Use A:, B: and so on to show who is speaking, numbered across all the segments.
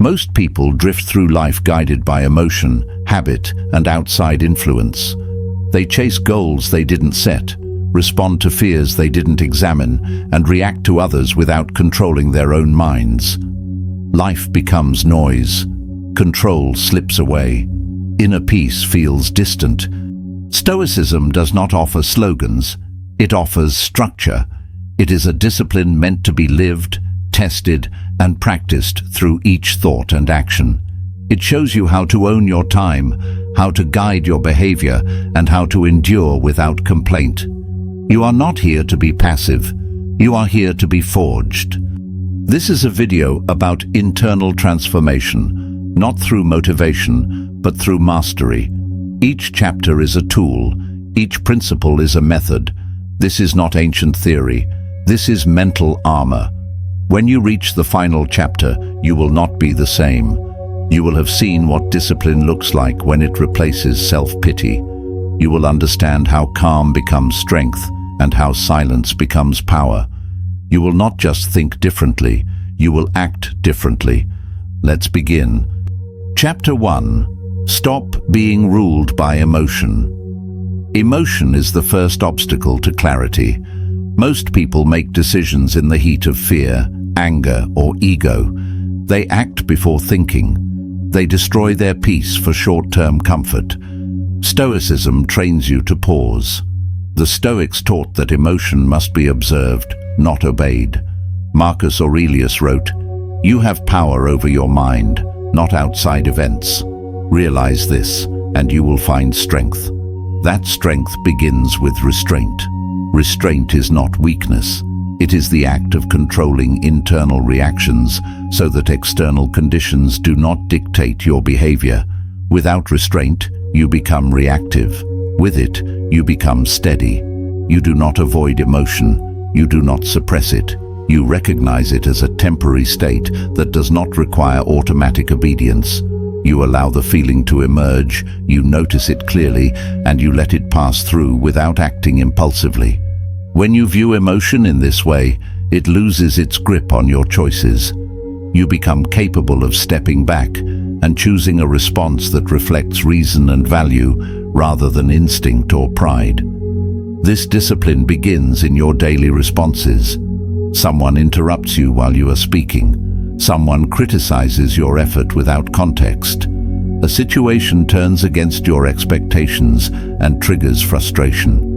A: Most people drift through life guided by emotion, habit, and outside influence. They chase goals they didn't set, respond to fears they didn't examine, and react to others without controlling their own minds. Life becomes noise. Control slips away. Inner peace feels distant. Stoicism does not offer slogans. It offers structure. It is a discipline meant to be lived, tested, and practiced through each thought and action. It shows you how to own your time, how to guide your behavior, and how to endure without complaint. You are not here to be passive. You are here to be forged. This is a video about internal transformation, not through motivation, but through mastery. Each chapter is a tool. Each principle is a method. This is not ancient theory. This is mental armor. When you reach the final chapter, you will not be the same. You will have seen what discipline looks like when it replaces self-pity. You will understand how calm becomes strength and how silence becomes power. You will not just think differently, you will act differently. Let's begin. Chapter 1. Stop being ruled by emotion. Emotion is the first obstacle to clarity. Most people make decisions in the heat of fear, anger, or ego. They act before thinking. They destroy their peace for short-term comfort. Stoicism trains you to pause. The Stoics taught that emotion must be observed, not obeyed. Marcus Aurelius wrote, "You have power over your mind, not outside events. Realize this, and you will find strength." That strength begins with restraint. Restraint is not weakness. It is the act of controlling internal reactions so that external conditions do not dictate your behavior. Without restraint, you become reactive. With it, you become steady. You do not avoid emotion. You do not suppress it. You recognize it as a temporary state that does not require automatic obedience. You allow the feeling to emerge, you notice it clearly, and you let it pass through without acting impulsively. When you view emotion in this way, it loses its grip on your choices. You become capable of stepping back and choosing a response that reflects reason and value rather than instinct or pride. This discipline begins in your daily responses. Someone interrupts you while you are speaking. Someone criticizes your effort without context. A situation turns against your expectations and triggers frustration.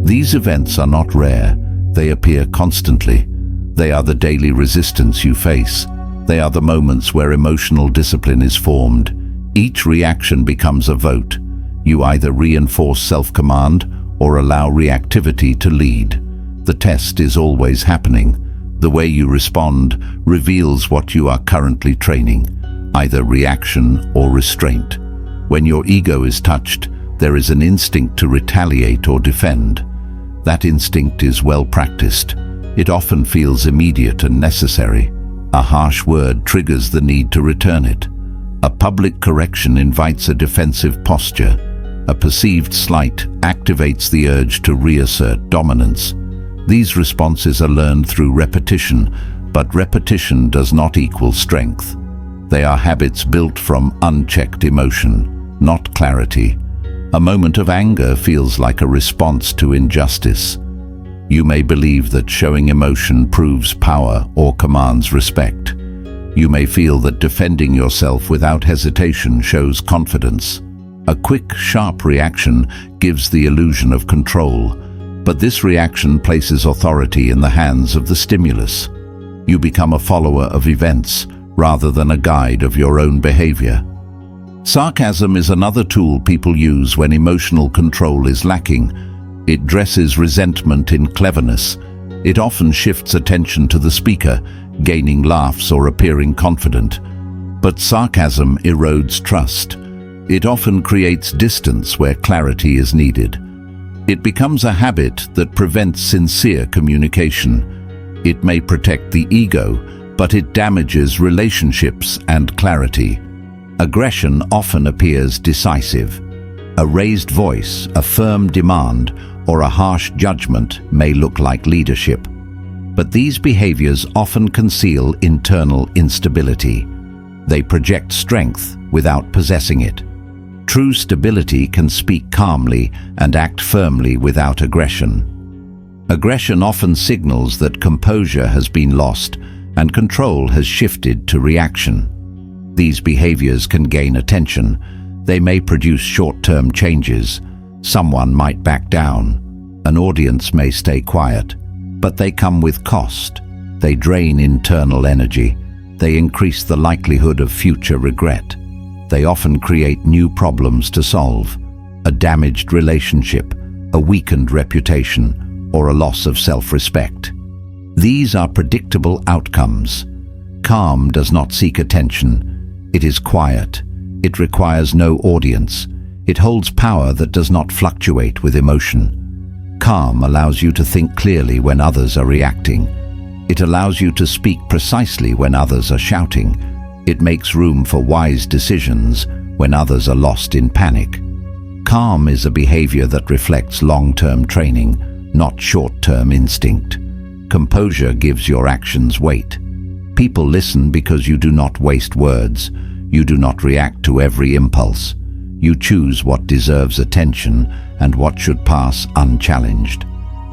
A: These events are not rare. They appear constantly. They are the daily resistance you face. They are the moments where emotional discipline is formed. Each reaction becomes a vote. You either reinforce self-command or allow reactivity to lead. The test is always happening. The way you respond reveals what you are currently training, either reaction or restraint. When your ego is touched, there is an instinct to retaliate or defend. That instinct is well practiced. It often feels immediate and necessary. A harsh word triggers the need to return it. A public correction invites a defensive posture. A perceived slight activates the urge to reassert dominance. These responses are learned through repetition, but repetition does not equal strength. They are habits built from unchecked emotion, not clarity. A moment of anger feels like a response to injustice. You may believe that showing emotion proves power or commands respect. You may feel that defending yourself without hesitation shows confidence. A quick, sharp reaction gives the illusion of control, but this reaction places authority in the hands of the stimulus. You become a follower of events rather than a guide of your own behavior. Sarcasm is another tool people use when emotional control is lacking. It dresses resentment in cleverness. It often shifts attention to the speaker, gaining laughs or appearing confident. But sarcasm erodes trust. It often creates distance where clarity is needed. It becomes a habit that prevents sincere communication. It may protect the ego, but it damages relationships and clarity. Aggression often appears decisive. A raised voice, a firm demand, or a harsh judgment may look like leadership. But these behaviors often conceal internal instability. They project strength without possessing it. True stability can speak calmly and act firmly without aggression. Aggression often signals that composure has been lost and control has shifted to reaction. These behaviors can gain attention. They may produce short-term changes. Someone might back down. An audience may stay quiet. But they come with cost. They drain internal energy. They increase the likelihood of future regret. They often create new problems to solve. A damaged relationship, a weakened reputation, or a loss of self-respect. These are predictable outcomes. Calm does not seek attention. It is quiet. It requires no audience. It holds power that does not fluctuate with emotion. Calm allows you to think clearly when others are reacting. It allows you to speak precisely when others are shouting. It makes room for wise decisions when others are lost in panic. Calm is a behavior that reflects long-term training, not short-term instinct. Composure gives your actions weight. People listen because you do not waste words. You do not react to every impulse. You choose what deserves attention and what should pass unchallenged.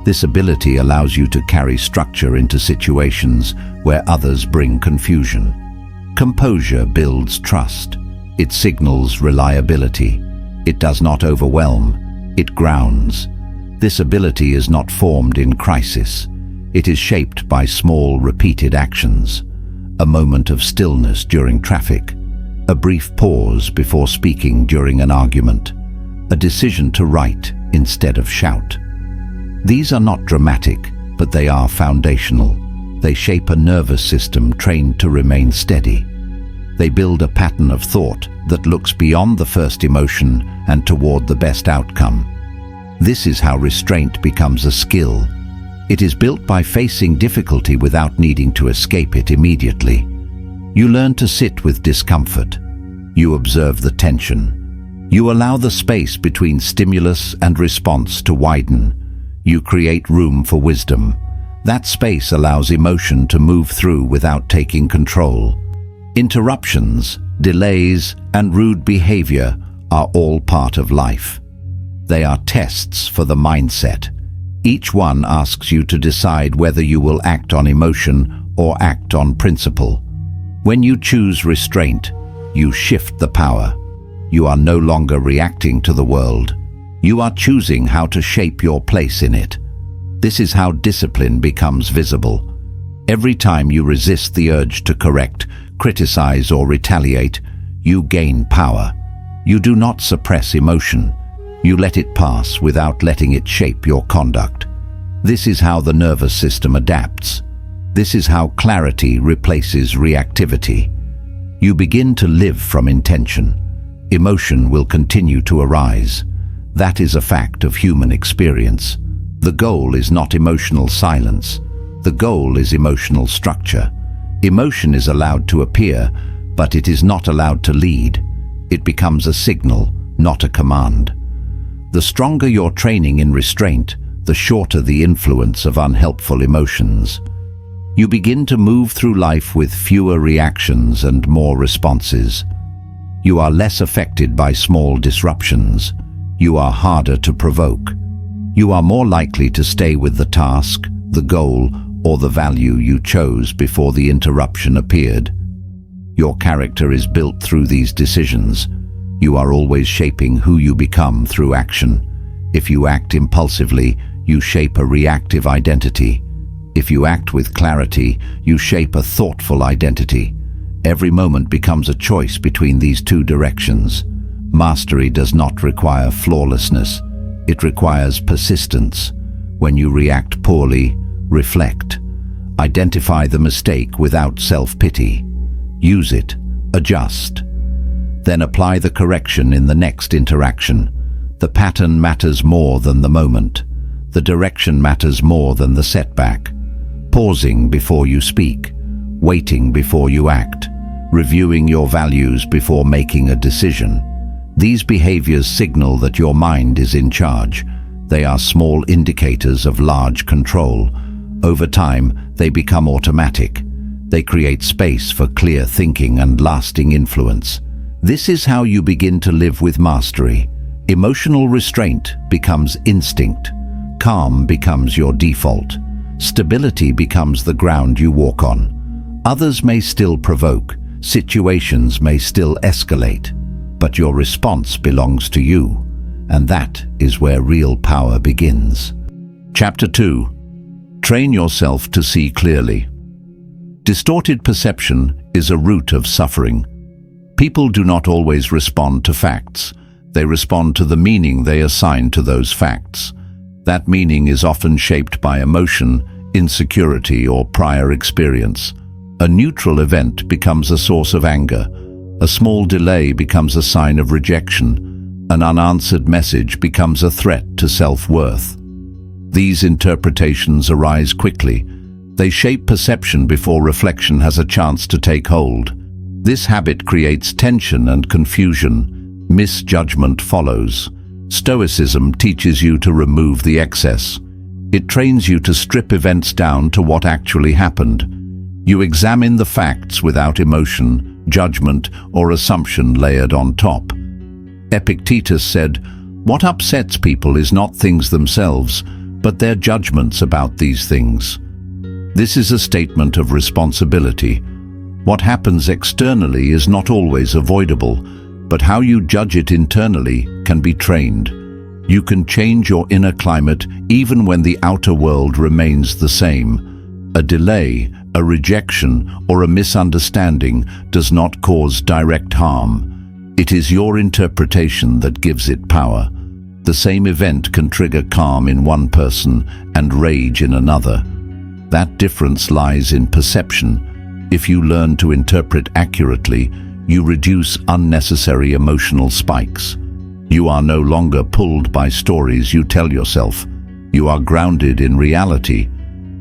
A: This ability allows you to carry structure into situations where others bring confusion. Composure builds trust. It signals reliability. It does not overwhelm. It grounds. This ability is not formed in crisis. It is shaped by small, repeated actions. A moment of stillness during traffic. A brief pause before speaking during an argument. A decision to write instead of shout. These are not dramatic, but they are foundational. They shape a nervous system trained to remain steady. They build a pattern of thought that looks beyond the first emotion and toward the best outcome. This is how restraint becomes a skill. It is built by facing difficulty without needing to escape it immediately. You learn to sit with discomfort. You observe the tension. You allow the space between stimulus and response to widen. You create room for wisdom. That space allows emotion to move through without taking control. Interruptions, delays, and rude behavior are all part of life. They are tests for the mindset. Each one asks you to decide whether you will act on emotion or act on principle. When you choose restraint, you shift the power. You are no longer reacting to the world. You are choosing how to shape your place in it. This is how discipline becomes visible. Every time you resist the urge to correct, criticize, or retaliate, you gain power. You do not suppress emotion. You let it pass without letting it shape your conduct. This is how the nervous system adapts. This is how clarity replaces reactivity. You begin to live from intention. Emotion will continue to arise. That is a fact of human experience. The goal is not emotional silence. The goal is emotional structure. Emotion is allowed to appear, but it is not allowed to lead. It becomes a signal, not a command. The stronger your training in restraint, the shorter the influence of unhelpful emotions. You begin to move through life with fewer reactions and more responses. You are less affected by small disruptions. You are harder to provoke. You are more likely to stay with the task, the goal, or the value you chose before the interruption appeared. Your character is built through these decisions. You are always shaping who you become through action. If you act impulsively, you shape a reactive identity. If you act with clarity, you shape a thoughtful identity. Every moment becomes a choice between these two directions. Mastery does not require flawlessness. It requires persistence. When you react poorly, reflect. Identify the mistake without self-pity. Use it. Adjust. Then apply the correction in the next interaction. The pattern matters more than the moment. The direction matters more than the setback. Pausing before you speak. Waiting before you act. Reviewing your values before making a decision. These behaviors signal that your mind is in charge. They are small indicators of large control. Over time, they become automatic. They create space for clear thinking and lasting influence. This is how you begin to live with mastery. Emotional restraint becomes instinct. Calm becomes your default. Stability becomes the ground you walk on. Others may still provoke, situations may still escalate, but your response belongs to you, and that is where real power begins. Chapter 2. Train yourself to see clearly. Distorted perception is a root of suffering. People do not always respond to facts. They respond to the meaning they assign to those facts. That meaning is often shaped by emotion, insecurity, or prior experience. A neutral event becomes a source of anger. A small delay becomes a sign of rejection. An unanswered message becomes a threat to self-worth. These interpretations arise quickly. They shape perception before reflection has a chance to take hold. This habit creates tension and confusion. Misjudgment follows. Stoicism teaches you to remove the excess. It trains you to strip events down to what actually happened. You examine the facts without emotion, judgment, or assumption layered on top. Epictetus said, "What upsets people is not things themselves, but their judgments about these things." This is a statement of responsibility. What happens externally is not always avoidable, but how you judge it internally can be trained. You can change your inner climate even when the outer world remains the same. A delay, a rejection, or a misunderstanding does not cause direct harm. It is your interpretation that gives it power. The same event can trigger calm in one person and rage in another. That difference lies in perception. If you learn to interpret accurately, you reduce unnecessary emotional spikes. You are no longer pulled by stories you tell yourself. You are grounded in reality.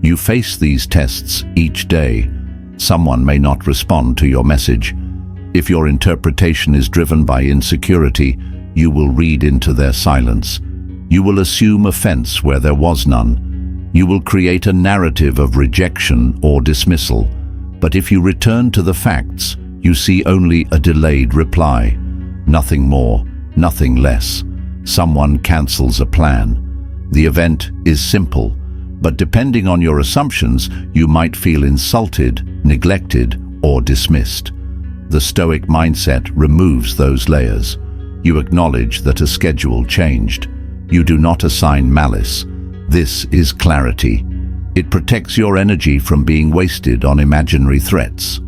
A: You face these tests each day. Someone may not respond to your message. If your interpretation is driven by insecurity, you will read into their silence. You will assume offense where there was none. You will create a narrative of rejection or dismissal. But if you return to the facts, you see only a delayed reply. Nothing more, nothing less. Someone cancels a plan. The event is simple, but depending on your assumptions, you might feel insulted, neglected, or dismissed. The Stoic mindset removes those layers. You acknowledge that a schedule changed. You do not assign malice. This is clarity. It protects your energy from being wasted on imaginary threats.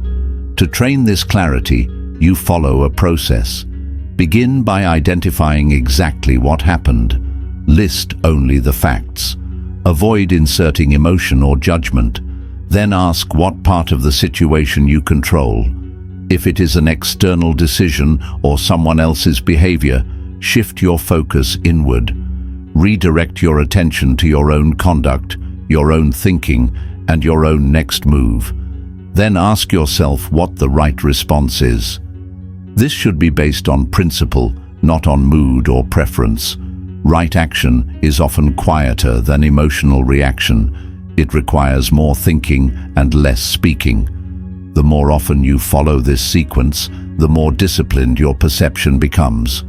A: To train this clarity, you follow a process. Begin by identifying exactly what happened. List only the facts. Avoid inserting emotion or judgment. Then ask what part of the situation you control. If it is an external decision or someone else's behavior, shift your focus inward. Redirect your attention to your own conduct, your own thinking, and your own next move. Then ask yourself what the right response is. This should be based on principle, not on mood or preference. Right action is often quieter than emotional reaction. It requires more thinking and less speaking. The more often you follow this sequence, the more disciplined your perception becomes.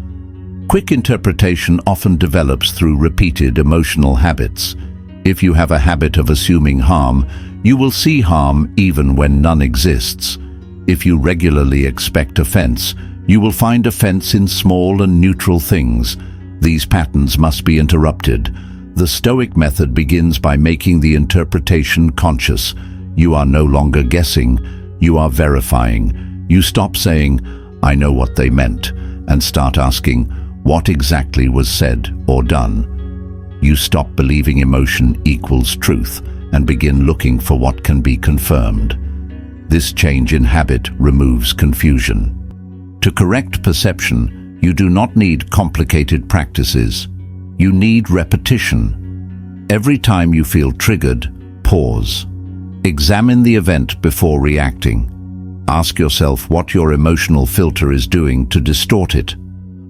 A: Quick interpretation often develops through repeated emotional habits. If you have a habit of assuming harm, you will see harm even when none exists. If you regularly expect offense, you will find offense in small and neutral things. These patterns must be interrupted. The Stoic method begins by making the interpretation conscious. You are no longer guessing, you are verifying. You stop saying, "I know what they meant," and start asking, "What exactly was said or done?" You stop believing emotion equals truth and begin looking for what can be confirmed. This change in habit removes confusion. To correct perception, you do not need complicated practices. You need repetition. Every time you feel triggered, pause. Examine the event before reacting. Ask yourself what your emotional filter is doing to distort it.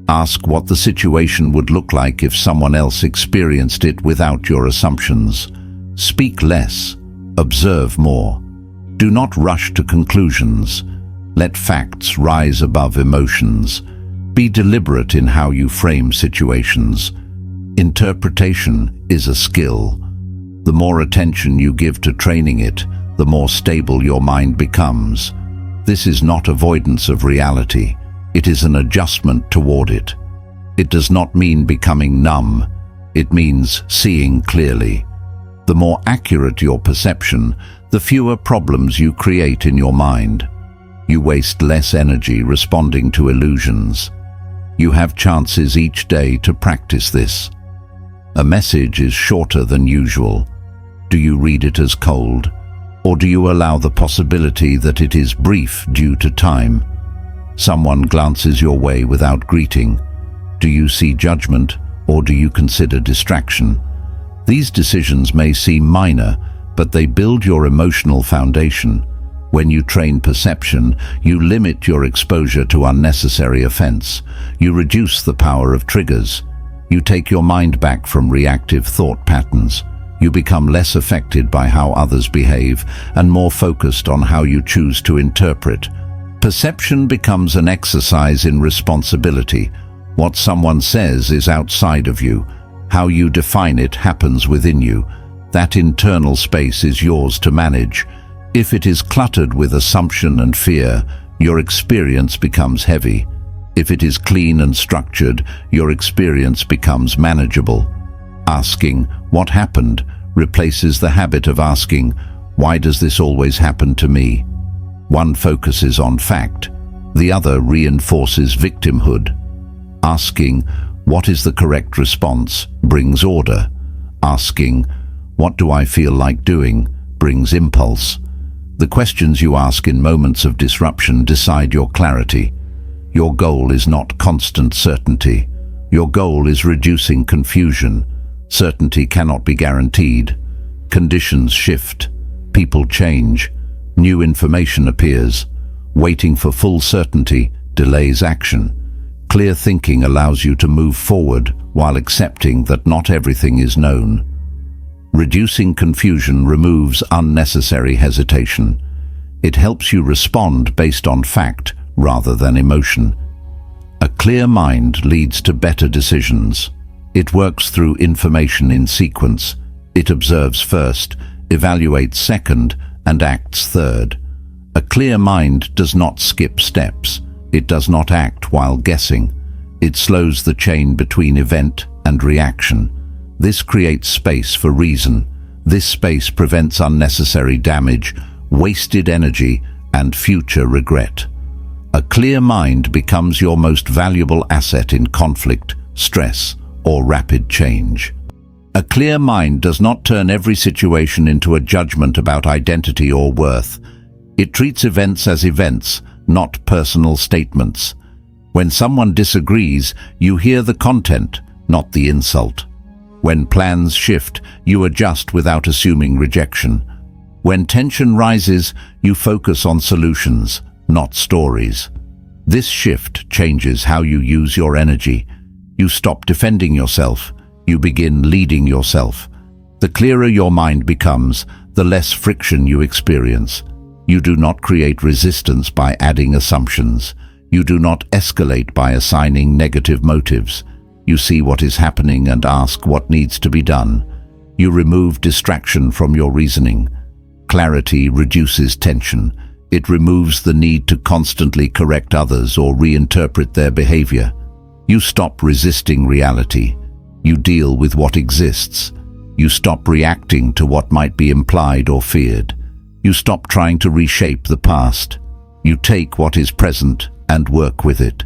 A: Ask what the situation would look like if someone else experienced it without your assumptions. Speak less. Observe more. Do not rush to conclusions. Let facts rise above emotions. Be deliberate in how you frame situations. Interpretation is a skill. The more attention you give to training it, the more stable your mind becomes. This is not avoidance of reality. It is an adjustment toward it. It does not mean becoming numb. It means seeing clearly. The more accurate your perception, the fewer problems you create in your mind. You waste less energy responding to illusions. You have chances each day to practice this. A message is shorter than usual. Do you read it as cold, or do you allow the possibility that it is brief due to time? Someone glances your way without greeting. Do you see judgment, or do you consider distraction? These decisions may seem minor, but they build your emotional foundation. When you train perception, you limit your exposure to unnecessary offense. You reduce the power of triggers. You take your mind back from reactive thought patterns. You become less affected by how others behave and more focused on how you choose to interpret. Perception becomes an exercise in responsibility. What someone says is outside of you. How you define it happens within you. That internal space is yours to manage. If it is cluttered with assumption and fear, your experience becomes heavy. If it is clean and structured, your experience becomes manageable. Asking, "What happened?" replaces the habit of asking, "Why does this always happen to me?" One focuses on fact, the other reinforces victimhood. Asking, "What is the correct response?" brings order. Asking, "What do I feel like doing?" brings impulse. The questions you ask in moments of disruption decide your clarity. Your goal is not constant certainty. Your goal is reducing confusion. Certainty cannot be guaranteed. Conditions shift. People change. New information appears. Waiting for full certainty delays action. Clear thinking allows you to move forward while accepting that not everything is known. Reducing confusion removes unnecessary hesitation. It helps you respond based on fact rather than emotion. A clear mind leads to better decisions. It works through information in sequence. It observes first, evaluates second, and acts third. A clear mind does not skip steps. It does not act while guessing. It slows the chain between event and reaction. This creates space for reason. This space prevents unnecessary damage, wasted energy, and future regret. A clear mind becomes your most valuable asset in conflict, stress, or rapid change. A clear mind does not turn every situation into a judgment about identity or worth. It treats events as events, not personal statements. When someone disagrees, you hear the content, not the insult. When plans shift, you adjust without assuming rejection. When tension rises, you focus on solutions, not stories. This shift changes how you use your energy. You stop defending yourself. You begin leading yourself. The clearer your mind becomes, the less friction you experience. You do not create resistance by adding assumptions. You do not escalate by assigning negative motives. You see what is happening and ask what needs to be done. You remove distraction from your reasoning. Clarity reduces tension. It removes the need to constantly correct others or reinterpret their behavior. You stop resisting reality. You deal with what exists. You stop reacting to what might be implied or feared. You stop trying to reshape the past. You take what is present and work with it.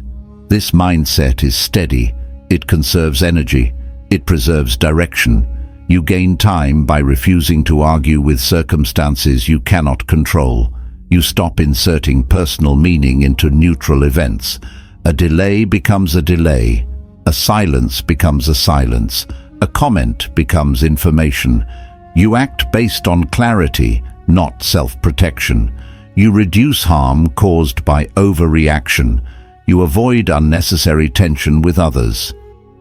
A: This mindset is steady. It conserves energy. It preserves direction. You gain time by refusing to argue with circumstances you cannot control. You stop inserting personal meaning into neutral events. A delay becomes a delay. A silence becomes a silence. A comment becomes information. You act based on clarity, not self-protection. You reduce harm caused by overreaction. You avoid unnecessary tension with others.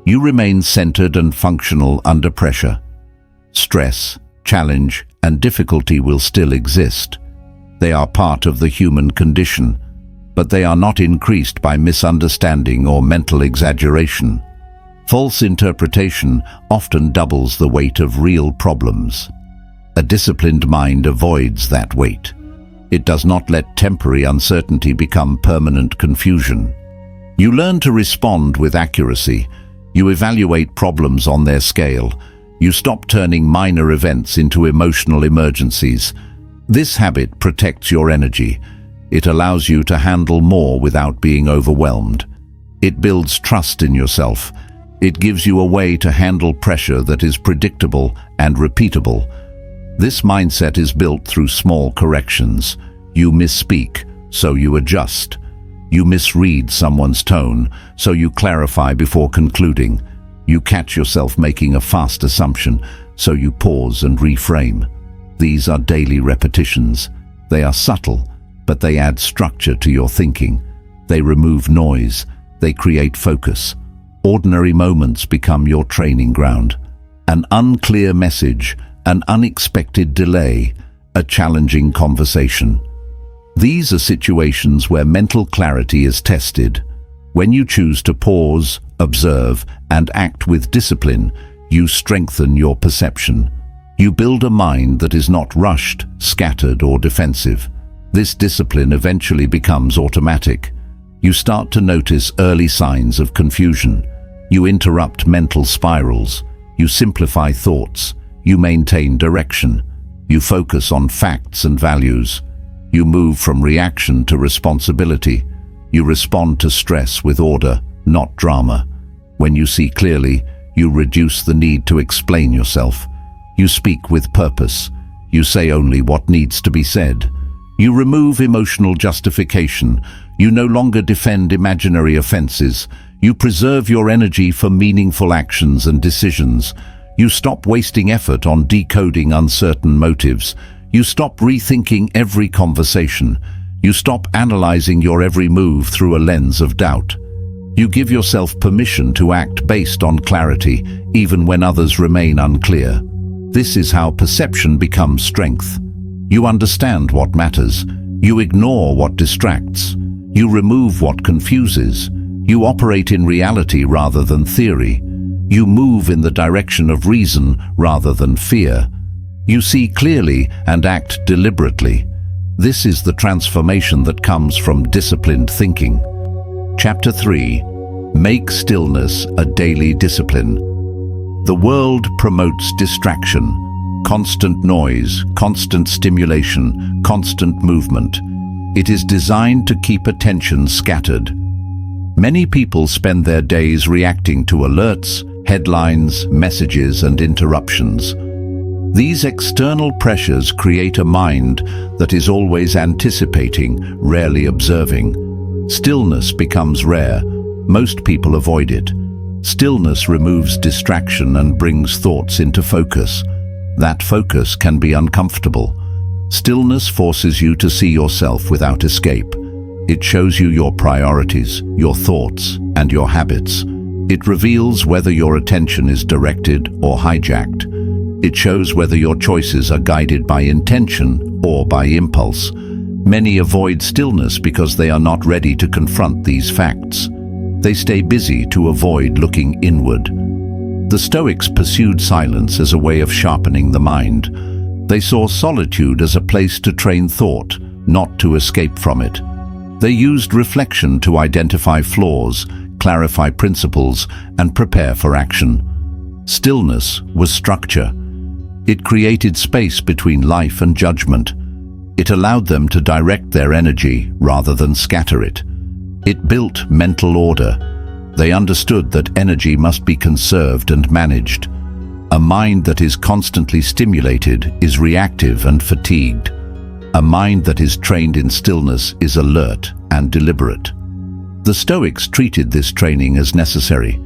A: You remain centered and functional under pressure. Stress, challenge, and difficulty will still exist. They are part of the human condition, but they are not increased by misunderstanding or mental exaggeration. False interpretation often doubles the weight of real problems. A disciplined mind avoids that weight. It does not let temporary uncertainty become permanent confusion. You learn to respond with accuracy. You evaluate problems on their scale. You stop turning minor events into emotional emergencies. This habit protects your energy. It allows you to handle more without being overwhelmed. It builds trust in yourself. It gives you a way to handle pressure that is predictable and repeatable. This mindset is built through small corrections. You misspeak, so you adjust. You misread someone's tone, so you clarify before concluding. You catch yourself making a fast assumption, so you pause and reframe. These are daily repetitions. They are subtle, but they add structure to your thinking. They remove noise. They create focus. Ordinary moments become your training ground. An unclear message, an unexpected delay, a challenging conversation. These are situations where mental clarity is tested. When you choose to pause, observe, and act with discipline, you strengthen your perception. You build a mind that is not rushed, scattered, or defensive. This discipline eventually becomes automatic. You start to notice early signs of confusion. You interrupt mental spirals. You simplify thoughts. You maintain direction. You focus on facts and values. You move from reaction to responsibility. You respond to stress with order, not drama. When you see clearly, you reduce the need to explain yourself. You speak with purpose. You say only what needs to be said. You remove emotional justification. You no longer defend imaginary offenses. You preserve your energy for meaningful actions and decisions. You stop wasting effort on decoding uncertain motives. You stop rethinking every conversation. You stop analyzing your every move through a lens of doubt. You give yourself permission to act based on clarity, even when others remain unclear. This is how perception becomes strength. You understand what matters. You ignore what distracts. You remove what confuses. You operate in reality rather than theory. You move in the direction of reason rather than fear. You see clearly and act deliberately. This is the transformation that comes from disciplined thinking. Chapter 3. Make stillness a daily discipline. The world promotes distraction, constant noise, constant stimulation, constant movement. It is designed to keep attention scattered. Many people spend their days reacting to alerts, headlines, messages, and interruptions. These external pressures create a mind that is always anticipating, rarely observing. Stillness becomes rare. Most people avoid it. Stillness removes distraction and brings thoughts into focus. That focus can be uncomfortable. Stillness forces you to see yourself without escape. It shows you your priorities, your thoughts, and your habits. It reveals whether your attention is directed or hijacked. It shows whether your choices are guided by intention or by impulse. Many avoid stillness because they are not ready to confront these facts. They stay busy to avoid looking inward. The Stoics pursued silence as a way of sharpening the mind. They saw solitude as a place to train thought, not to escape from it. They used reflection to identify flaws, clarify principles, and prepare for action. Stillness was structure. It created space between life and judgment. It allowed them to direct their energy rather than scatter it. It built mental order. They understood that energy must be conserved and managed. A mind that is constantly stimulated is reactive and fatigued. A mind that is trained in stillness is alert and deliberate. The Stoics treated this training as necessary.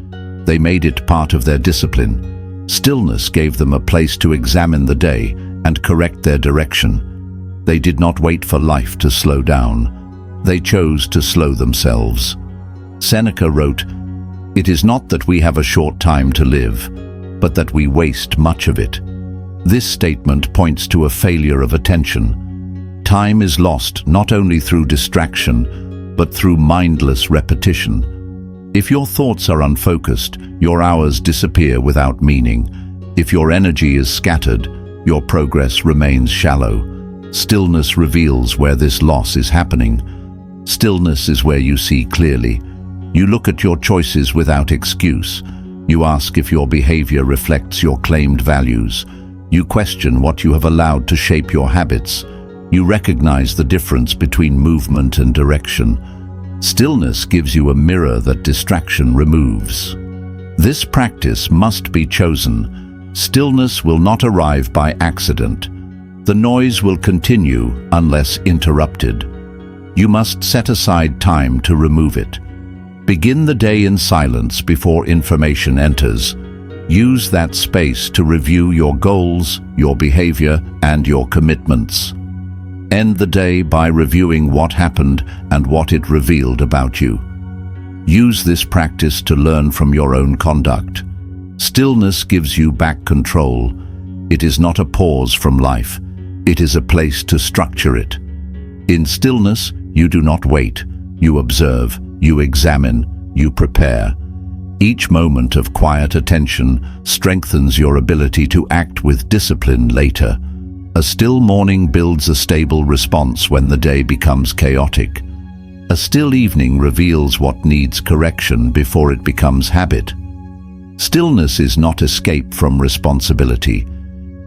A: They made it part of their discipline. Stillness gave them a place to examine the day and correct their direction. They did not wait for life to slow down. They chose to slow themselves. Seneca wrote, "It is not that we have a short time to live, but that we waste much of it." This statement points to a failure of attention. time is lost not only through distraction, but through mindless repetition. If your thoughts are unfocused, your hours disappear without meaning. If your energy is scattered, your progress remains shallow. Stillness reveals where this loss is happening. Stillness is where you see clearly. You look at your choices without excuse. You ask if your behavior reflects your claimed values. You question what you have allowed to shape your habits. You recognize the difference between movement and direction. Stillness gives you a mirror that distraction removes. This practice must be chosen. Stillness will not arrive by accident. The noise will continue unless interrupted. You must set aside time to remove it. Begin the day in silence before information enters. Use that space to review your goals, your behavior, and your commitments. End the day by reviewing what happened and what it revealed about you. Use this practice to learn from your own conduct. Stillness gives you back control. It is not a pause from life. It is a place to structure it. In stillness, you do not wait. You observe, you examine, you prepare. Each moment of quiet attention strengthens your ability to act with discipline later. A still morning builds a stable response when the day becomes chaotic. A still evening reveals what needs correction before it becomes habit. Stillness is not escape from responsibility.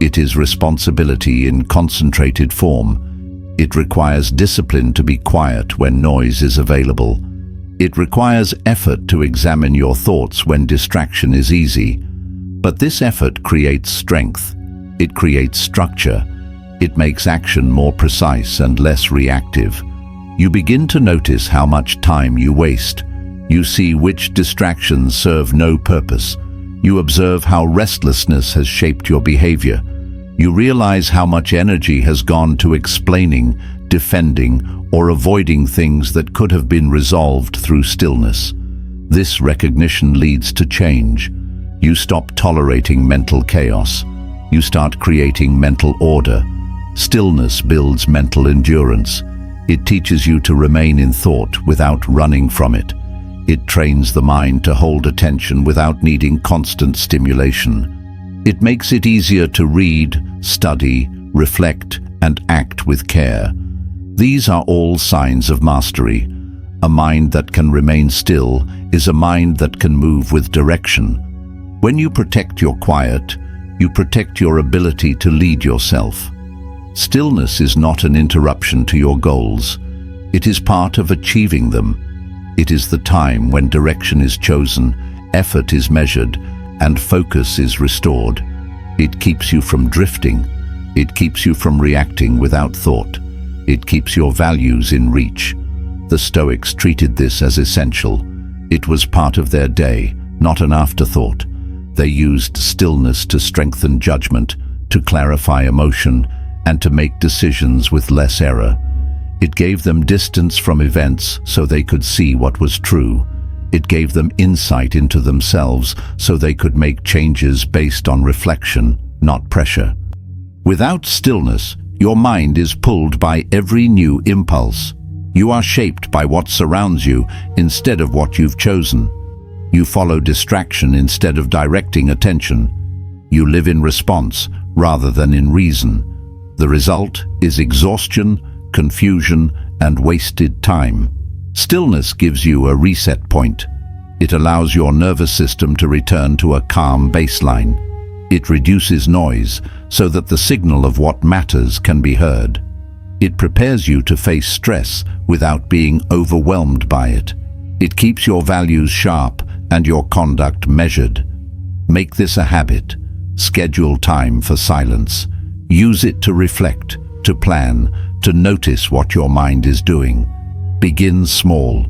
A: It is responsibility in concentrated form. It requires discipline to be quiet when noise is available. It requires effort to examine your thoughts when distraction is easy. But this effort creates strength. It creates structure. It makes action more precise and less reactive. You begin to notice how much time you waste. You see which distractions serve no purpose. You observe how restlessness has shaped your behavior. You realize how much energy has gone to explaining, defending, or avoiding things that could have been resolved through stillness. This recognition leads to change. You stop tolerating mental chaos. You start creating mental order. Stillness builds mental endurance. It teaches you to remain in thought without running from it. It trains the mind to hold attention without needing constant stimulation. It makes it easier to read, study, reflect, and act with care. These are all signs of mastery. A mind that can remain still is a mind that can move with direction. When you protect your quiet, you protect your ability to lead yourself. Stillness is not an interruption to your goals. It is part of achieving them. It is the time when direction is chosen, effort is measured, and focus is restored. It keeps you from drifting. It keeps you from reacting without thought. It keeps your values in reach. The Stoics treated this as essential. It was part of their day, not an afterthought. They used stillness to strengthen judgment, to clarify emotion, and to make decisions with less error. It gave them distance from events so they could see what was true. It gave them insight into themselves so they could make changes based on reflection, not pressure. Without stillness, your mind is pulled by every new impulse. You are shaped by what surrounds you instead of what you've chosen. You follow distraction instead of directing attention. You live in response rather than in reason. The result is exhaustion, confusion, and wasted time. Stillness gives you a reset point. It allows your nervous system to return to a calm baseline. It reduces noise so that the signal of what matters can be heard. It prepares you to face stress without being overwhelmed by it. It keeps your values sharp and your conduct measured. Make this a habit. Schedule time for silence. Use it to reflect, to plan, to notice what your mind is doing. Begin small.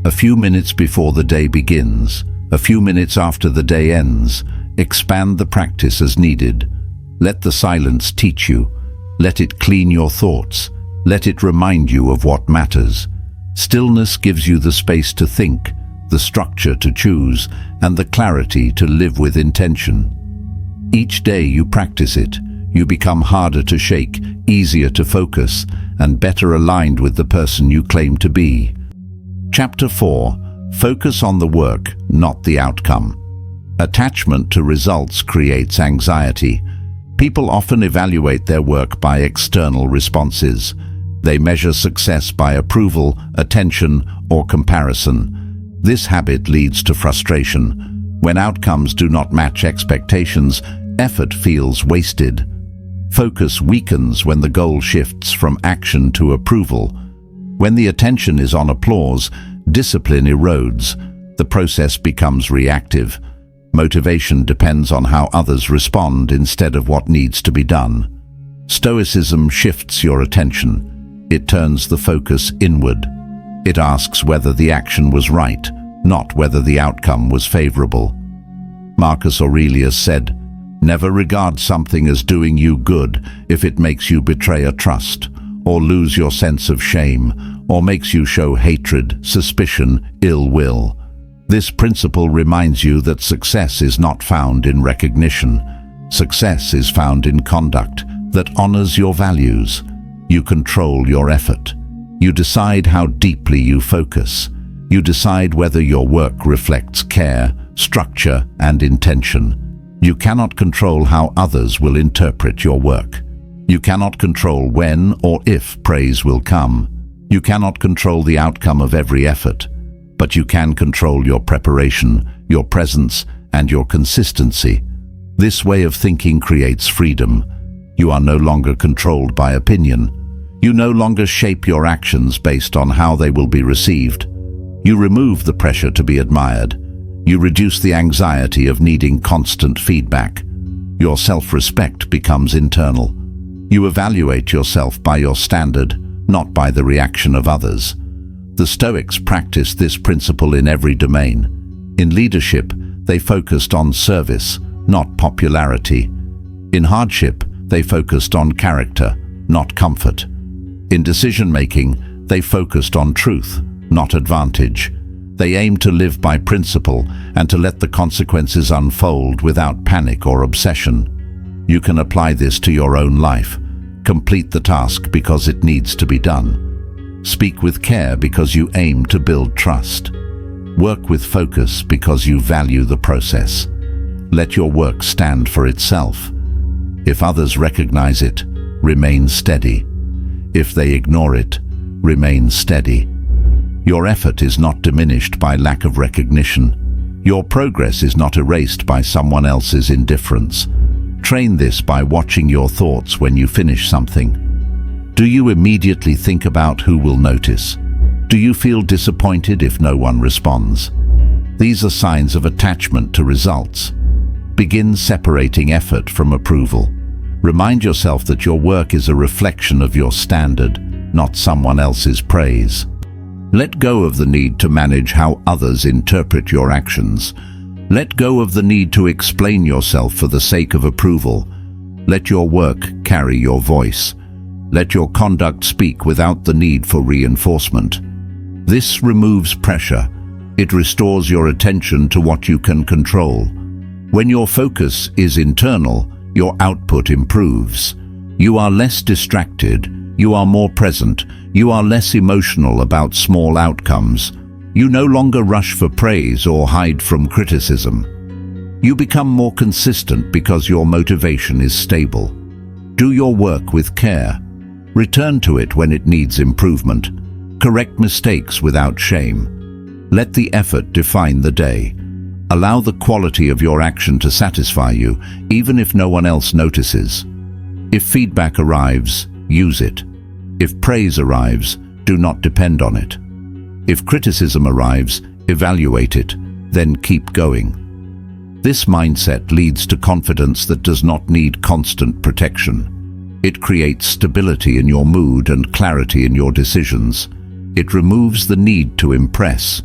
A: A few minutes before the day begins, a few minutes after the day ends. Expand the practice as needed. Let the silence teach you. Let it clean your thoughts. Let it remind you of what matters. Stillness gives you the space to think, the structure to choose, and the clarity to live with intention. Each day you practice it, you become harder to shake, easier to focus, and better aligned with the person you claim to be. Chapter 4. Focus on the work, not the outcome. Attachment to results creates anxiety. People often evaluate their work by external responses. They measure success by approval, attention, or comparison. This habit leads to frustration. When outcomes do not match expectations, effort feels wasted. Focus weakens when the goal shifts from action to approval. When the attention is on applause, discipline erodes. The process becomes reactive. Motivation depends on how others respond instead of what needs to be done. Stoicism shifts your attention. It turns the focus inward. It asks whether the action was right, not whether the outcome was favorable. Marcus Aurelius said, "Never regard something as doing you good if it makes you betray a trust, or lose your sense of shame, or makes you show hatred, suspicion, ill will." This principle reminds you that success is not found in recognition. Success is found in conduct that honors your values. You control your effort. You decide how deeply you focus. You decide whether your work reflects care, structure, and intention. You cannot control how others will interpret your work. You cannot control when or if praise will come. You cannot control the outcome of every effort, but you can control your preparation, your presence, and your consistency. This way of thinking creates freedom. You are no longer controlled by opinion. You no longer shape your actions based on how they will be received. You remove the pressure to be admired. You reduce the anxiety of needing constant feedback. Your self-respect becomes internal. You evaluate yourself by your standard, not by the reaction of others. The Stoics practiced this principle in every domain. In leadership, they focused on service, not popularity. In hardship, they focused on character, not comfort. In decision-making, they focused on truth, not advantage. They aimed to live by principle and to let the consequences unfold without panic or obsession. You can apply this to your own life. Complete the task because it needs to be done. Speak with care because you aim to build trust. Work with focus because you value the process. Let your work stand for itself. If others recognize it, remain steady. If they ignore it, remain steady. Your effort is not diminished by lack of recognition. Your progress is not erased by someone else's indifference. Train this by watching your thoughts when you finish something. Do you immediately think about who will notice? Do you feel disappointed if no one responds? These are signs of attachment to results. Begin separating effort from approval. Remind yourself that your work is a reflection of your standard, not someone else's praise. Let go of the need to manage how others interpret your actions. Let go of the need to explain yourself for the sake of approval. Let your work carry your voice. Let your conduct speak without the need for reinforcement. This removes pressure. It restores your attention to what you can control. When your focus is internal, your output improves. You are less distracted. You are more present. You are less emotional about small outcomes. You no longer rush for praise or hide from criticism. You become more consistent because your motivation is stable. Do your work with care. Return to it when it needs improvement. Correct mistakes without shame. Let the effort define the day. Allow the quality of your action to satisfy you, even if no one else notices. If feedback arrives, use it. If praise arrives, do not depend on it. If criticism arrives, evaluate it, then keep going. This mindset leads to confidence that does not need constant protection. It creates stability in your mood and clarity in your decisions. It removes the need to impress.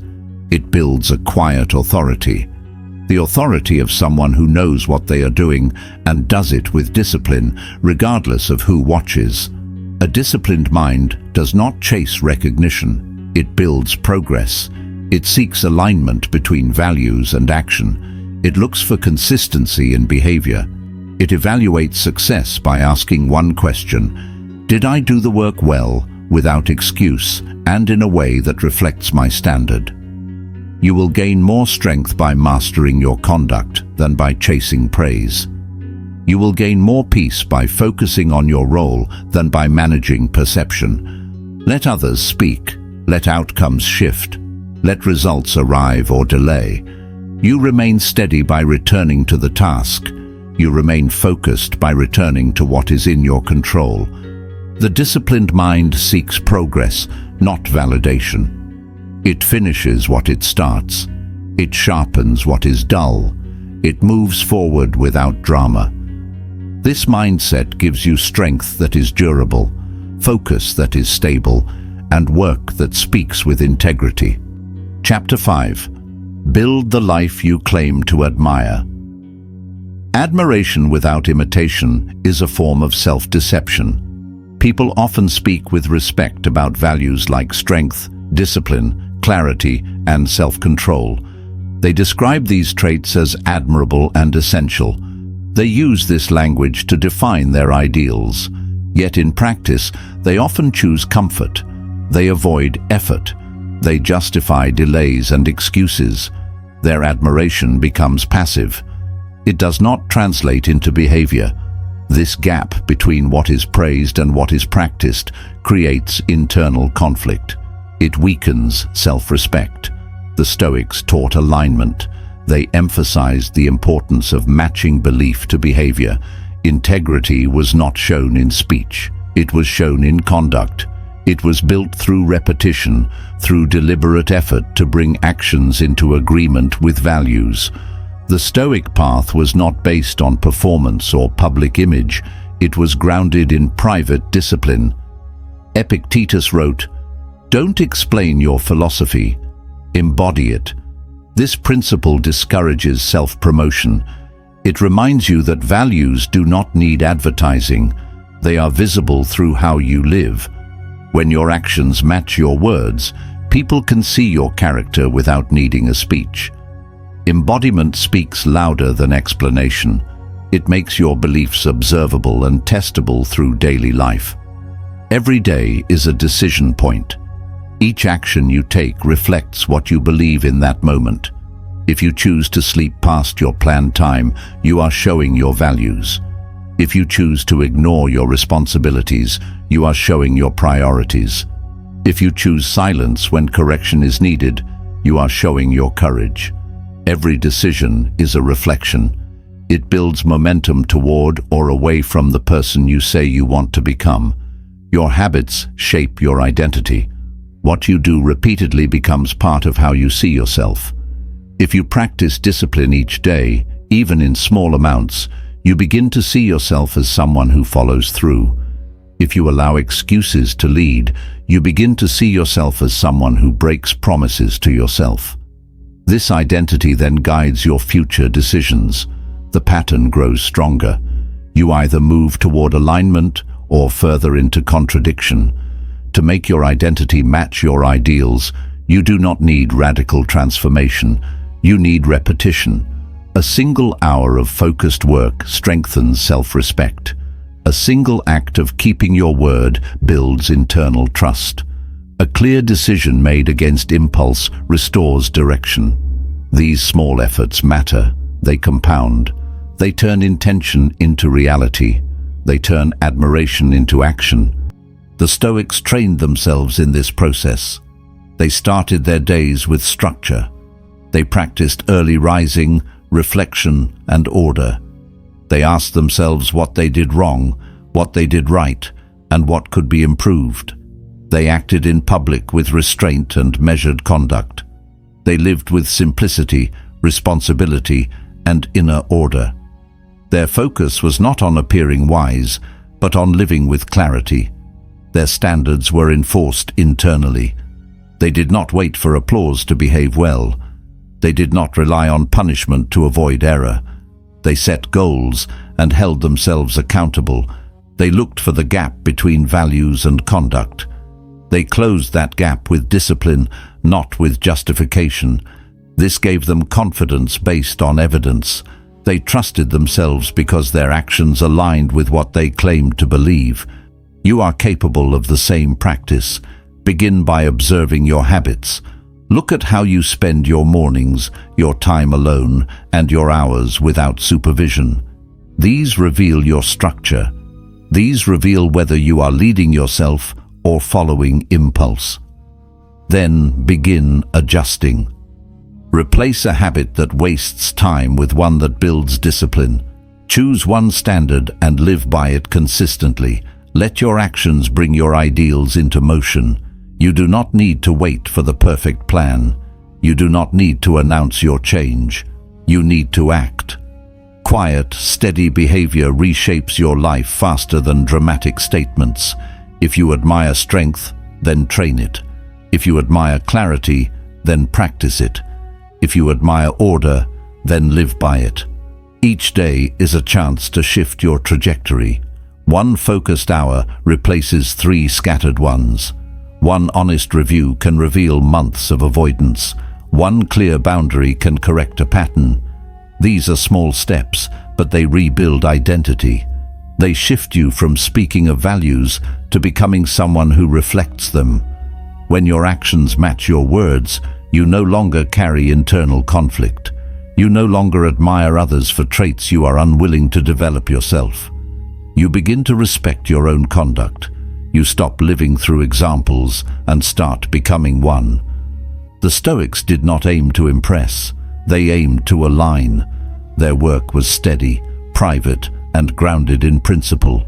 A: It builds a quiet authority. The authority of someone who knows what they are doing and does it with discipline, regardless of who watches. A disciplined mind does not chase recognition. It builds progress. It seeks alignment between values and action. It looks for consistency in behavior. It evaluates success by asking one question: did I do the work well, without excuse, and in a way that reflects my standard? You will gain more strength by mastering your conduct than by chasing praise. You will gain more peace by focusing on your role than by managing perception. Let others speak. Let outcomes shift. Let results arrive or delay. You remain steady by returning to the task. You remain focused by returning to what is in your control. The disciplined mind seeks progress, not validation. It finishes what it starts. It sharpens what is dull. It moves forward without drama. This mindset gives you strength that is durable, focus that is stable, and work that speaks with integrity. Chapter 5. Build the life you claim to admire. Admiration without imitation is a form of self-deception. People often speak with respect about values like strength, discipline, clarity, and self-control. They describe these traits as admirable and essential. They use this language to define their ideals. Yet in practice, they often choose comfort. They avoid effort. They justify delays and excuses. Their admiration becomes passive. It does not translate into behavior. This gap between what is praised and what is practiced creates internal conflict. It weakens self-respect. The Stoics taught alignment. They emphasized the importance of matching belief to behavior. Integrity was not shown in speech. It was shown in conduct. It was built through repetition, through deliberate effort to bring actions into agreement with values. The Stoic path was not based on performance or public image. It was grounded in private discipline. Epictetus wrote, "Don't explain your philosophy, embody it." This principle discourages self-promotion. It reminds you that values do not need advertising. They are visible through how you live. When your actions match your words, people can see your character without needing a speech. Embodiment speaks louder than explanation. It makes your beliefs observable and testable through daily life. Every day is a decision point. Each action you take reflects what you believe in that moment. If you choose to sleep past your planned time, you are showing your values. If you choose to ignore your responsibilities, you are showing your priorities. If you choose silence when correction is needed, you are showing your courage. Every decision is a reflection. It builds momentum toward or away from the person you say you want to become. Your habits shape your identity. What you do repeatedly becomes part of how you see yourself. If you practice discipline each day, even in small amounts, you begin to see yourself as someone who follows through. If you allow excuses to lead, you begin to see yourself as someone who breaks promises to yourself. This identity then guides your future decisions. The pattern grows stronger. You either move toward alignment or further into contradiction. To make your identity match your ideals, you do not need radical transformation. You need repetition. A single hour of focused work strengthens self-respect. A single act of keeping your word builds internal trust. A clear decision made against impulse restores direction. These small efforts matter. They compound. They turn intention into reality. They turn admiration into action. The Stoics trained themselves in this process. They started their days with structure. They practiced early rising, reflection, and order. They asked themselves what they did wrong, what they did right, and what could be improved. They acted in public with restraint and measured conduct. They lived with simplicity, responsibility, and inner order. Their focus was not on appearing wise, but on living with clarity. Their standards were enforced internally. They did not wait for applause to behave well. They did not rely on punishment to avoid error. They set goals and held themselves accountable. They looked for the gap between values and conduct. They closed that gap with discipline, not with justification. This gave them confidence based on evidence. They trusted themselves because their actions aligned with what they claimed to believe. You are capable of the same practice. Begin by observing your habits. Look at how you spend your mornings, your time alone, and your hours without supervision. These reveal your structure. These reveal whether you are leading yourself or following impulse. Then begin adjusting. Replace a habit that wastes time with one that builds discipline. Choose one standard and live by it consistently. Let your actions bring your ideals into motion. You do not need to wait for the perfect plan. You do not need to announce your change. You need to act. Quiet, steady behavior reshapes your life faster than dramatic statements. If you admire strength, then train it. If you admire clarity, then practice it. If you admire order, then live by it. Each day is a chance to shift your trajectory. One focused hour replaces 3 scattered ones. One honest review can reveal months of avoidance. One clear boundary can correct a pattern. These are small steps, but they rebuild identity. They shift you from speaking of values to becoming someone who reflects them. When your actions match your words, you no longer carry internal conflict. You no longer admire others for traits you are unwilling to develop yourself. You begin to respect your own conduct. You stop living through examples and start becoming one. The Stoics did not aim to impress. They aimed to align. Their work was steady, private, and grounded in principle.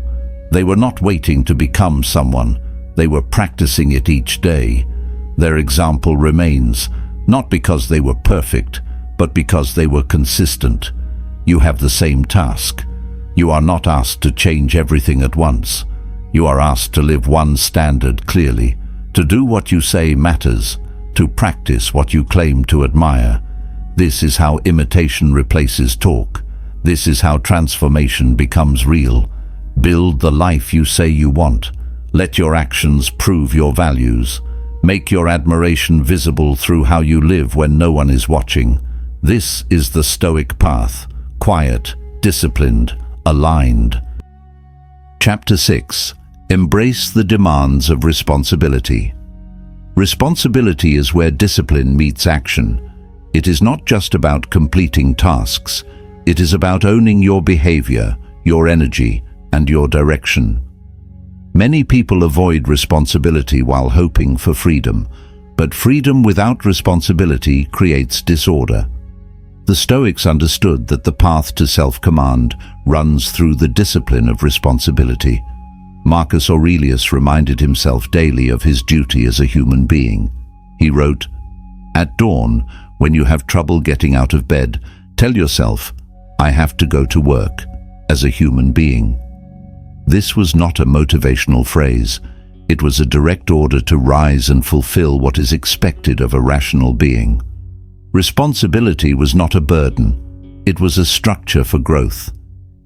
A: They were not waiting to become someone. They were practicing it each day. Their example remains, not because they were perfect, but because they were consistent. You have the same task. You are not asked to change everything at once. You are asked to live one standard clearly, to do what you say matters, to practice what you claim to admire. This is how imitation replaces talk. This is how transformation becomes real. Build the life you say you want. Let your actions prove your values. Make your admiration visible through how you live when no one is watching. This is the Stoic path. Quiet, disciplined, aligned. Chapter 6. Embrace the demands of responsibility. Responsibility is where discipline meets action. It is not just about completing tasks. It is about owning your behavior, your energy, and your direction. Many people avoid responsibility while hoping for freedom, but freedom without responsibility creates disorder. The Stoics understood that the path to self-command runs through the discipline of responsibility. Marcus Aurelius reminded himself daily of his duty as a human being. He wrote, "At dawn, when you have trouble getting out of bed, tell yourself, 'I have to go to work,' as a human being." This was not a motivational phrase. It was a direct order to rise and fulfill what is expected of a rational being. Responsibility was not a burden. It was a structure for growth.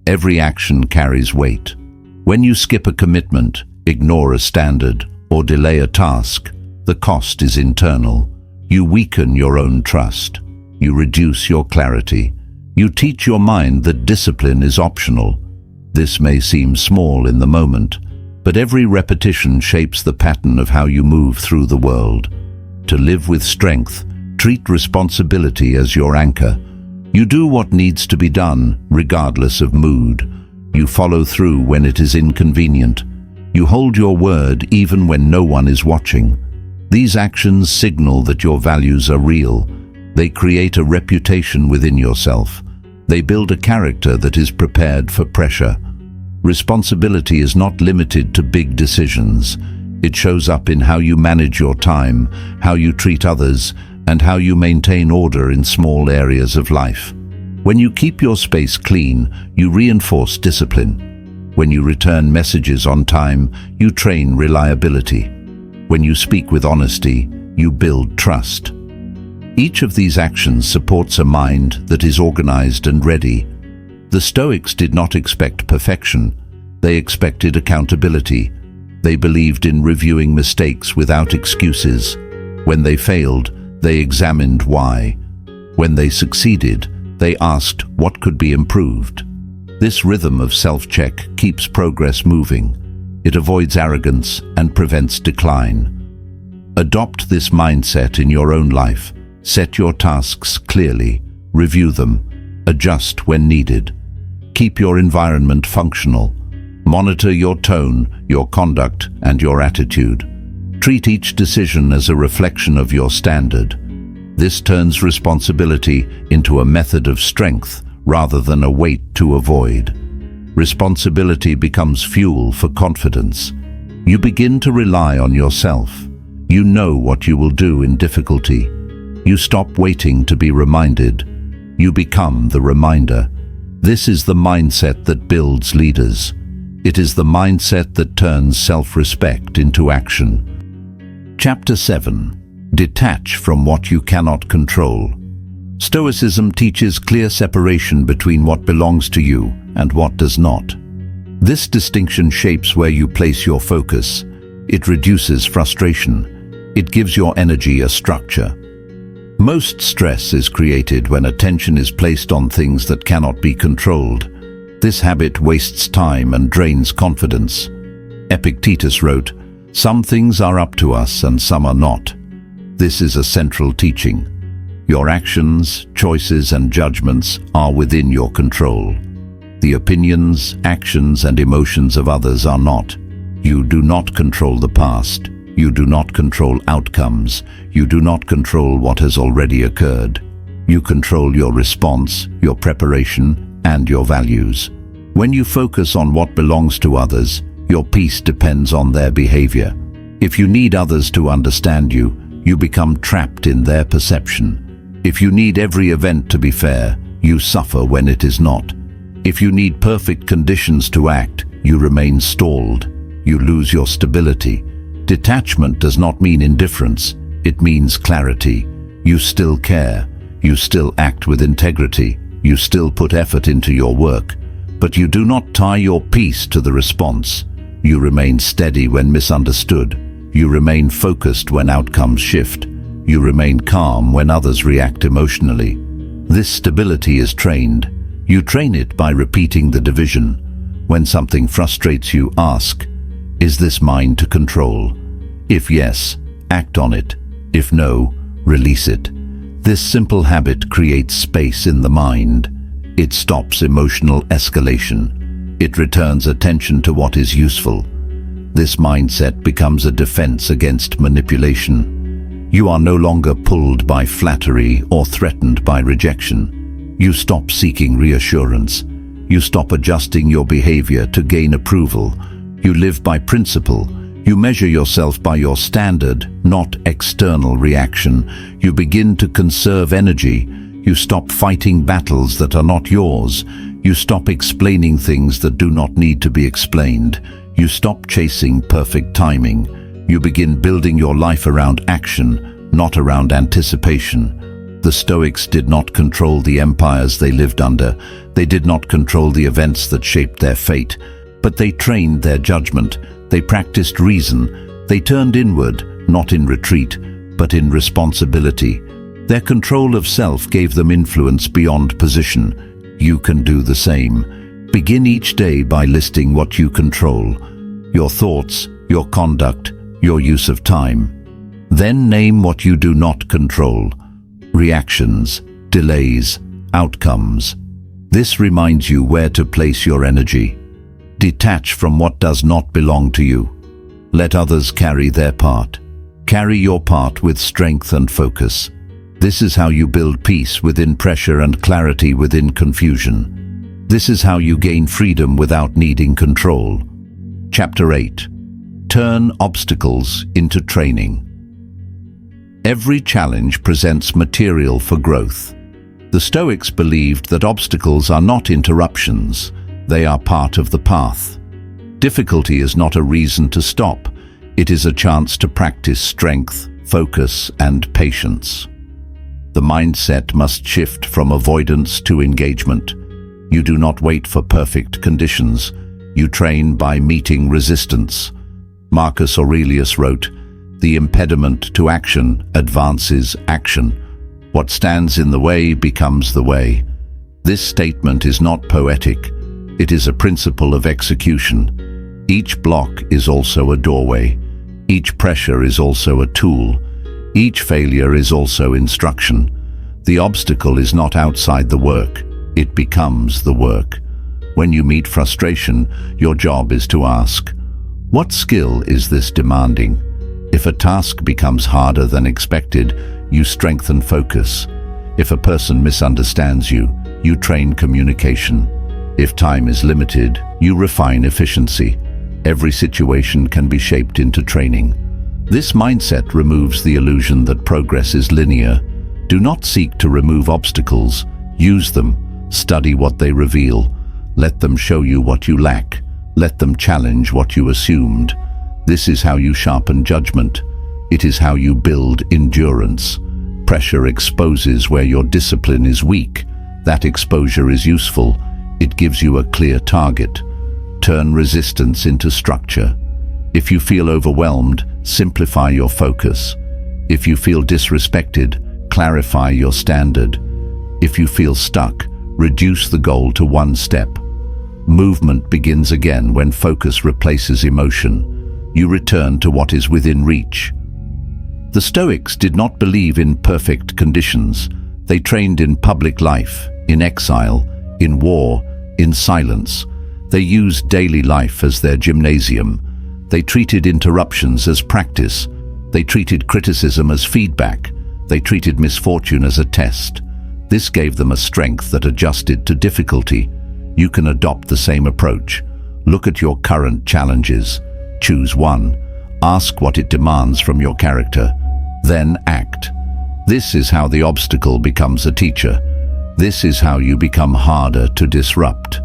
A: Every action carries weight. When you skip a commitment, ignore a standard, or delay a task, the cost is internal. You weaken your own trust. You reduce your clarity. You teach your mind that discipline is optional. This may seem small in the moment, but every repetition shapes the pattern of how you move through the world. To live with strength, treat responsibility as your anchor. You do what needs to be done, regardless of mood. You follow through when it is inconvenient. You hold your word even when no one is watching. These actions signal that your values are real. They create a reputation within yourself. They build a character that is prepared for pressure. Responsibility is not limited to big decisions. It shows up in how you manage your time, how you treat others, and how you maintain order in small areas of life. When you keep your space clean, you reinforce discipline. When you return messages on time, you train reliability. When you speak with honesty, you build trust. Each of these actions supports a mind that is organized and ready. The Stoics did not expect perfection. They expected accountability. They believed in reviewing mistakes without excuses. When they failed, they examined why. When they succeeded, They asked what could be improved. This rhythm of self-check keeps progress moving. It avoids arrogance and prevents decline. Adopt this mindset in your own life. Set your tasks clearly, review them, adjust when needed. Keep your environment functional. Monitor your tone, your conduct, and your attitude. Treat each decision as a reflection of your standard. This turns responsibility into a method of strength rather than a weight to avoid. Responsibility becomes fuel for confidence. You begin to rely on yourself. You know what you will do in difficulty. You stop waiting to be reminded. You become the reminder. This is the mindset that builds leaders. It is the mindset that turns self-respect into action. Chapter 7. Detach from what you cannot control. Stoicism teaches clear separation between what belongs to you and what does not. This distinction shapes where you place your focus. It reduces frustration. It gives your energy a structure. Most stress is created when attention is placed on things that cannot be controlled. This habit wastes time and drains confidence. Epictetus wrote, "Some things are up to us and some are not." This is a central teaching. Your actions, choices, and judgments are within your control. The opinions, actions, and emotions of others are not. You do not control the past. You do not control outcomes. You do not control what has already occurred. You control your response, your preparation, and your values. When you focus on what belongs to others, your peace depends on their behavior. If you need others to understand you, you become trapped in their perception. If you need every event to be fair, you suffer when it is not. If you need perfect conditions to act, you remain stalled. You lose your stability. Detachment does not mean indifference. It means clarity. You still care. You still act with integrity. You still put effort into your work. But you do not tie your peace to the response. You remain steady when misunderstood. You remain focused when outcomes shift. You remain calm when others react emotionally. This stability is trained. You train it by repeating the division. When something frustrates you, ask, "Is this mine to control?" If yes, act on it. If no, release it. This simple habit creates space in the mind. It stops emotional escalation. It returns attention to what is useful. This mindset becomes a defense against manipulation. You are no longer pulled by flattery or threatened by rejection. You stop seeking reassurance. You stop adjusting your behavior to gain approval. You live by principle. You measure yourself by your standard, not external reaction. You begin to conserve energy. You stop fighting battles that are not yours. You stop explaining things that do not need to be explained. You stop chasing perfect timing. You begin building your life around action, not around anticipation. The Stoics did not control the empires they lived under. They did not control the events that shaped their fate. But they trained their judgment. They practiced reason. They turned inward, not in retreat, but in responsibility. Their control of self gave them influence beyond position. You can do the same. Begin each day by listing what you control: your thoughts, your conduct, your use of time. Then name what you do not control: reactions, delays, outcomes. This reminds you where to place your energy. Detach from what does not belong to you. Let others carry their part. Carry your part with strength and focus. This is how you build peace within pressure and clarity within confusion. This is how you gain freedom without needing control. Chapter 8. Turn obstacles into training. Every challenge presents material for growth. The Stoics believed that obstacles are not interruptions. They are part of the path. Difficulty is not a reason to stop. It is a chance to practice strength, focus, and patience. The mindset must shift from avoidance to engagement. You do not wait for perfect conditions. You train by meeting resistance. Marcus Aurelius wrote, "The impediment to action advances action. What stands in the way becomes the way." This statement is not poetic, it is a principle of execution. Each block is also a doorway. Each pressure is also a tool. Each failure is also instruction. The obstacle is not outside the work, it becomes the work. When you meet frustration, your job is to ask, what skill is this demanding? If a task becomes harder than expected, you strengthen focus. If a person misunderstands you, you train communication. If time is limited, you refine efficiency. Every situation can be shaped into training. This mindset removes the illusion that progress is linear. Do not seek to remove obstacles. Use them. Study what they reveal. Let them show you what you lack. Let them challenge what you assumed. This is how you sharpen judgment. It is how you build endurance. Pressure exposes where your discipline is weak. That exposure is useful. It gives you a clear target. Turn resistance into structure. If you feel overwhelmed, simplify your focus. If you feel disrespected, clarify your standard. If you feel stuck, reduce the goal to one step. Movement begins again when focus replaces emotion. You return to what is within reach. The Stoics did not believe in perfect conditions. They trained in public life, in exile, in war, in silence. They used daily life as their gymnasium. They treated interruptions as practice. They treated criticism as feedback. They treated misfortune as a test. This gave them a strength that adjusted to difficulty. You can adopt the same approach. Look at your current challenges. Choose one. Ask what it demands from your character. Then act. This is how the obstacle becomes a teacher. This is how you become harder to disrupt.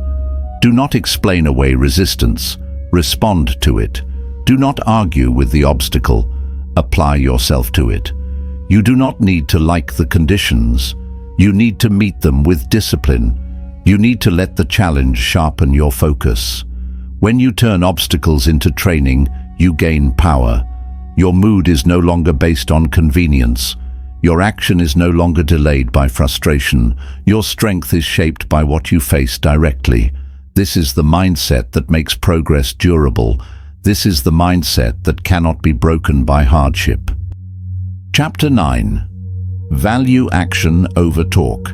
A: Do not explain away resistance. Respond to it. Do not argue with the obstacle. Apply yourself to it. You do not need to like the conditions. You need to meet them with discipline. You need to let the challenge sharpen your focus. When you turn obstacles into training, you gain power. Your mood is no longer based on convenience. Your action is no longer delayed by frustration. Your strength is shaped by what you face directly. This is the mindset that makes progress durable. This is the mindset that cannot be broken by hardship. Chapter 9. Value action over talk.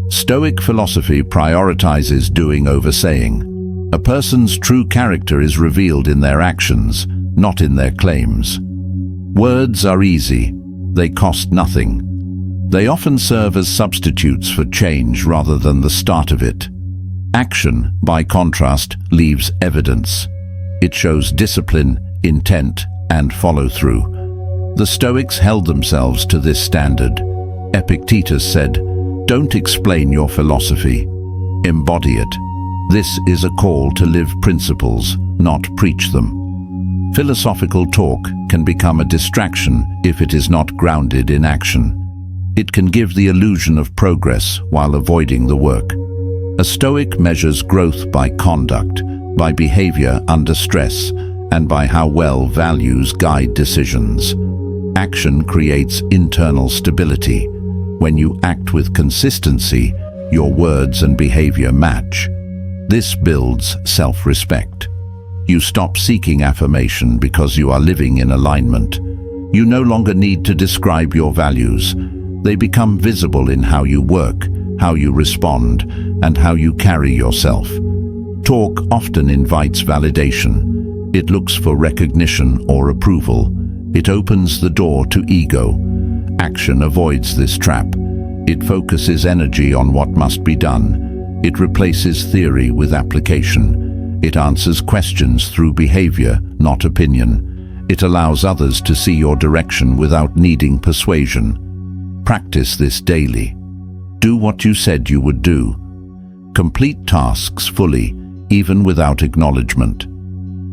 A: Stoic philosophy prioritizes doing over saying. A person's true character is revealed in their actions, not in their claims. Words are easy. They cost nothing. They often serve as substitutes for change rather than the start of it. Action, by contrast, leaves evidence. It shows discipline, intent, and follow-through. The Stoics held themselves to this standard. Epictetus said, "Don't explain your philosophy. Embody it. This is a call to live principles, not preach them." Philosophical talk can become a distraction if it is not grounded in action. It can give the illusion of progress while avoiding the work. A Stoic measures growth by conduct, by behavior under stress, and by how well values guide decisions. Action creates internal stability. When you act with consistency, your words and behavior match. This builds self-respect. You stop seeking affirmation because you are living in alignment. You no longer need to describe your values. They become visible in how you work, how you respond, and how you carry yourself. Talk often invites validation. It looks for recognition or approval. It opens the door to ego. Action avoids this trap. It focuses energy on what must be done. It replaces theory with application. It answers questions through behavior, not opinion. It allows others to see your direction without needing persuasion. Practice this daily. Do what you said you would do. Complete tasks fully, even without acknowledgement.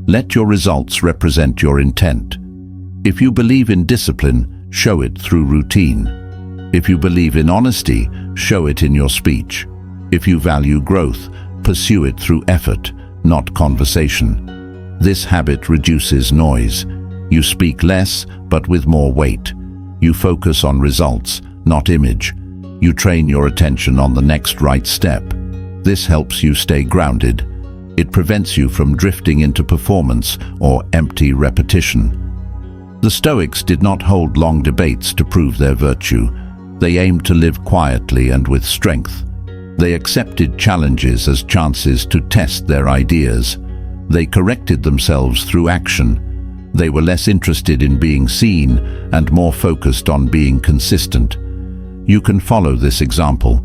A: Let your results represent your intent. If you believe in discipline, show it through routine. If you believe in honesty, show it in your speech. If you value growth, pursue it through effort, not conversation. This habit reduces noise. You speak less, but with more weight. You focus on results, not image. You train your attention on the next right step. This helps you stay grounded. It prevents you from drifting into performance or empty repetition. The Stoics did not hold long debates to prove their virtue. They aimed to live quietly and with strength. They accepted challenges as chances to test their ideas. They corrected themselves through action. They were less interested in being seen and more focused on being consistent. You can follow this example.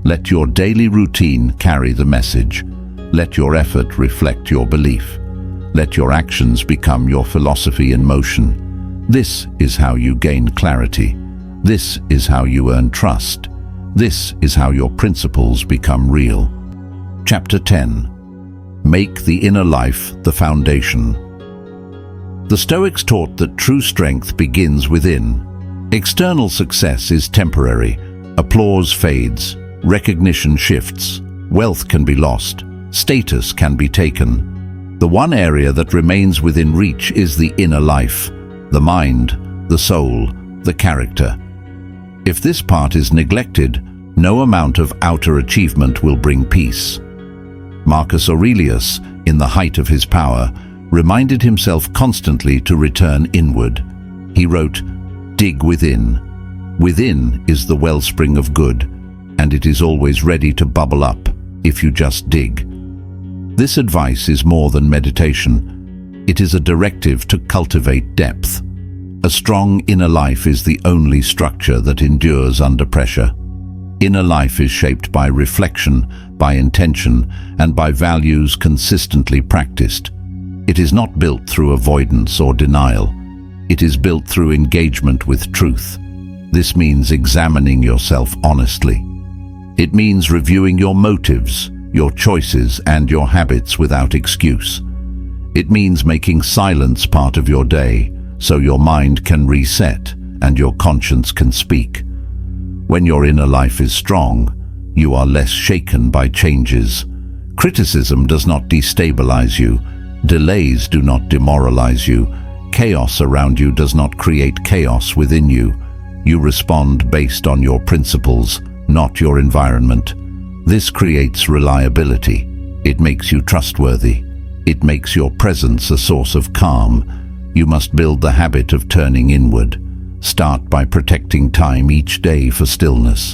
A: Let your daily routine carry the message. Let your effort reflect your belief. Let your actions become your philosophy in motion. This is how you gain clarity. This is how you earn trust. This is how your principles become real. Chapter 10. Make the inner life the foundation. The Stoics taught that true strength begins within. External success is temporary. Applause fades. Recognition shifts. Wealth can be lost. Status can be taken. The one area that remains within reach is the inner life. The mind, the soul, the character. If this part is neglected, no amount of outer achievement will bring peace. Marcus Aurelius, in the height of his power, reminded himself constantly to return inward. He wrote, "Dig within. Within is the wellspring of good, and it is always ready to bubble up if you just dig." This advice is more than meditation. It is a directive to cultivate depth. A strong inner life is the only structure that endures under pressure. Inner life is shaped by reflection, by intention, and by values consistently practiced. It is not built through avoidance or denial. It is built through engagement with truth. This means examining yourself honestly. It means reviewing your motives, your choices, and your habits without excuse. It means making silence part of your day, so your mind can reset and your conscience can speak. When your inner life is strong, you are less shaken by changes. Criticism does not destabilize you. Delays do not demoralize you. Chaos around you does not create chaos within you. You respond based on your principles, not your environment. This creates reliability. It makes you trustworthy. It makes your presence a source of calm. You must build the habit of turning inward. Start by protecting time each day for stillness.